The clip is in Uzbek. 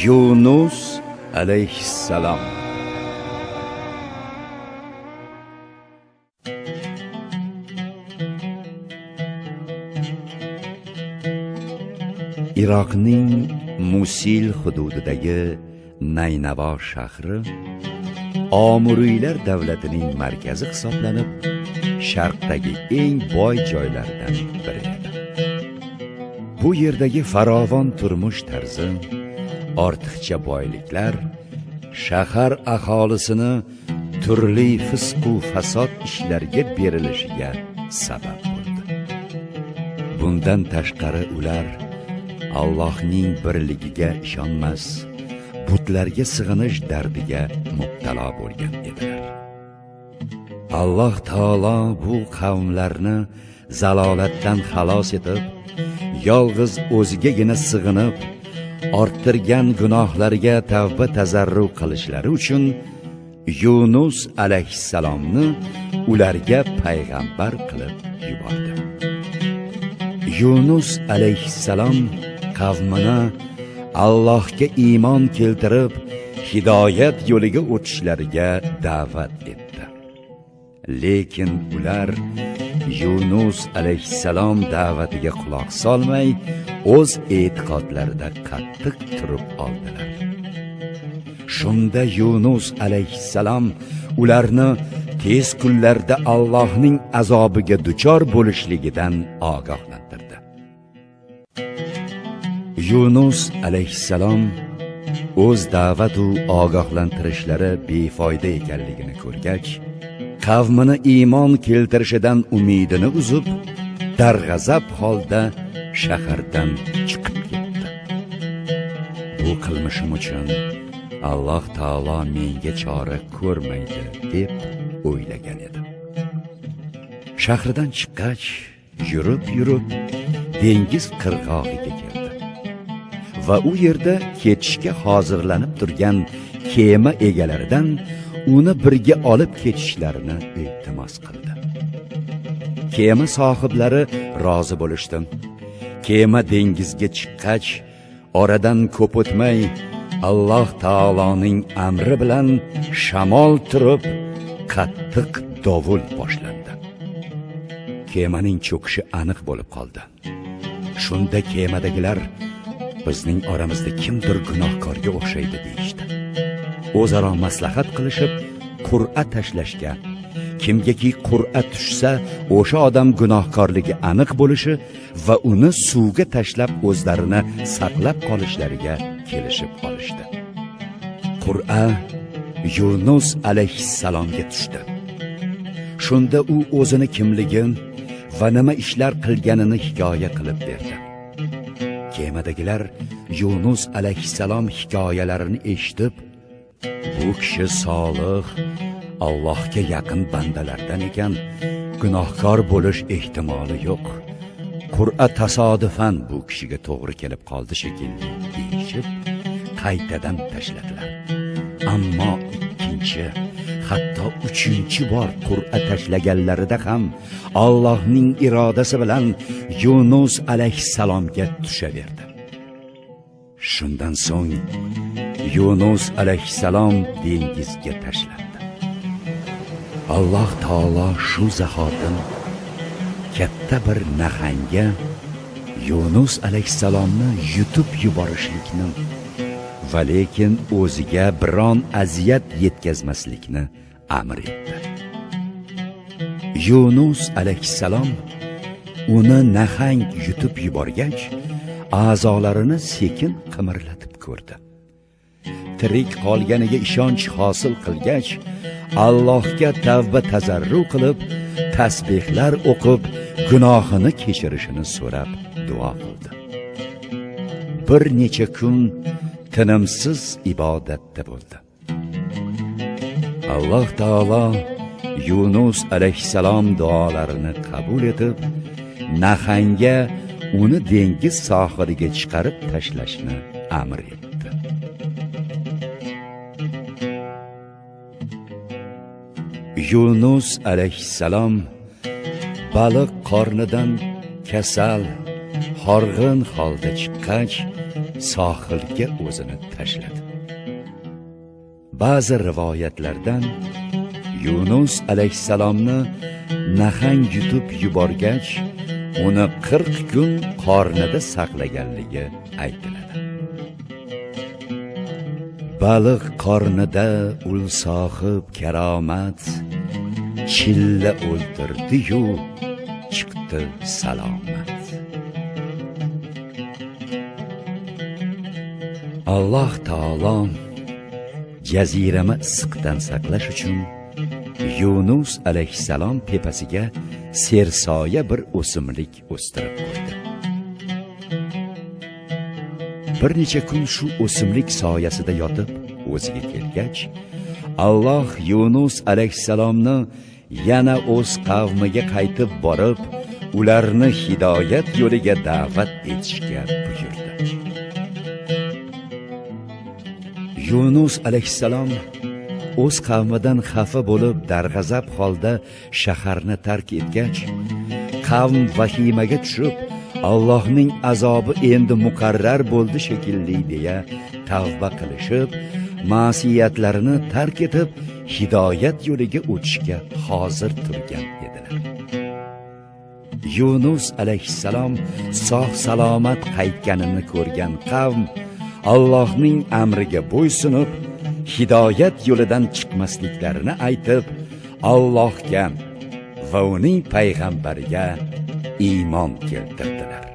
Yunus alayhissalom. Iroqning Musil hududidagi Naynavo shahri Omuriylar davlatining markazi hisoblanib, sharqdagi eng boy joylardan biri edi. Bu yerdagi farovon turmush tarzi, ortiqcha boyliklar shahar aholisini turli fisq va fasod ishlarga berilishiga sabab bo'ldi. Bundan tashqari ular Allohning birligiga ishonmas, butlarga sig'inish dardiga mubtalo bo'lgan edilar. Alloh taolo bu qavmlarni zalolatdan xalos etib, yolg'iz o'zigagina sig'inib, orttirgan gunohlariga tavba tazarru qilishlari uchun Yunus alayhissalomni ularga payg'ambar qilib yubordi. Yunus alayhissalom qavmini Allohga iymon keltirib, hidoyat yo'liga o'tishlariga da'vat etdi. Lekin ular Yunus alayhissalom da'vatiga quloq solmay, o'z e'tiqodlarida qattiq turib oldilar. Shunda Yunus alayhissalom ularni tez kunlarda Allohning azobiga duchor bo'lishligidan ogohlantirdi. Yunus alayhissalom o'z da'vat va ogohlantirishlari befoyda ekanligini ko'rgach, qavmini iymon keltirishidan umidini uzib, darg'azab holda shahardan chiqib ketdi. Bu qilmishim uchun Alloh taolo menga chora ko'rmaydi deb o'ylagan edi. Shahardan chiqqach, yurib dengiz qirg'og'iga keldi va u yerda ketishga hozirlanib turgan kema egalaridan uni birga olib ketishlarini iltimos qildi. Kema sohiblari rozi bo'lishdi. Kema dengizga chiqqach, oradan ko'p o'tmay Alloh taoloning amri bilan shamol turib, qattiq dovul boshlandi. Kemaning cho'kishi aniq bo'lib qoldi. Shunda kemadagilar bizning oramizda kimdir gunohkorga o'xshaydi deyishdi. O'zaro maslahat qilishib, qur'a tashlashga, kimgaki qur'a tushsa, o'sha odam gunohkorligi aniq bo'lishi va uni suvga tashlab o'zlarini saqlab qolishlariga kelishib olishdi. Qur'a Yunus alayhissalomga tushdi. Shunda u o'zini kimligi va nima ishlar qilganini hikoya qilib berdi. Kemadagilar Yunus alayhissalom hikoyalarini eshitib, bu kishi solih, Allohga yaqin bandalardan ekan, gunohkor bo'lish ehtimoli yo'q. Qur'a tasodifan bu kishiga to'g'ri kelib qoldi shekilli deyishib, qaytadan tashladilar. Ammo ikkinchi, hatto uchinchi bor qur'a tashlaganlarida ham Allohning irodasi bilan Yunus alayhissalomga tushaverdi. Shundan so'ng Yunus alayhissalom dengizga tashlandi. Alloh taolo shu zahotin katta bir nahanga Yunus alayhissalomni yutib yuborishlikni va lekin o'ziga biron aziyat yetkazmaslikni amr etdi. Yunus alayhissalom uni nahang yutib yuborgach, a'zolarini sekin qimirlatib ko'rdi. Tirik qolganiga ishonch hosil qilgach, Allohga tavba tazarru qilib, tasbihlar o'qib, gunohini kechirishini so'rab duo qildi. Bir necha kun tinimsiz ibodatda bo'ldi. Alloh taolo Yunus alayhissalom duolarini qabul etib, nahanga uni dengiz sohiliga chiqarib tashlashni amr etdi. Yunus alayhissalom baliq qornidan kasal, horg'in holda chiqqach, sohilga o'zini tashladi. Ba'zi rivoyatlardan Yunus alayhissalomni nahang yutib yuborgach, uni 40 kun qornida saqlaganligi aytiladi. Baliq qornida ul sohib karomat, chilla o'ltirdi-yu chiqdi salomat. Alloh taolo jazirama issiqdan saqlash uchun Yunus alayhissalom tepasiga sersoya bir o'simlik o'stirib qo'ydi. Bir necha kun shu o'simlik soyasida yotib o'ziga kelgach, Alloh Yunus alayhissalomni yana o'z qavmiga qaytib borib, ularni hidoyat yo'liga da'vat etishga buyurdi. Yunus alayhissalom o'z qavmidan xafa bo'lib, darg'azab holda shaharni tark etgach, qavm vahimaga tushib, Allohning azobi endi muqarrar bo'ldi shekilli deya tavba qilishib, ma'siyatlarini tark etib, hidoyat yo'liga o'tishga hozir turgan edilar. Yunus alayhissalom sog' salomat qaytganini ko'rgan qavm Allohning amriga bo'ysunib, hidoyat yo'lidan chiqmasliklarini aytib, Allohga va uning payg'ambariga iymon keltirdilar.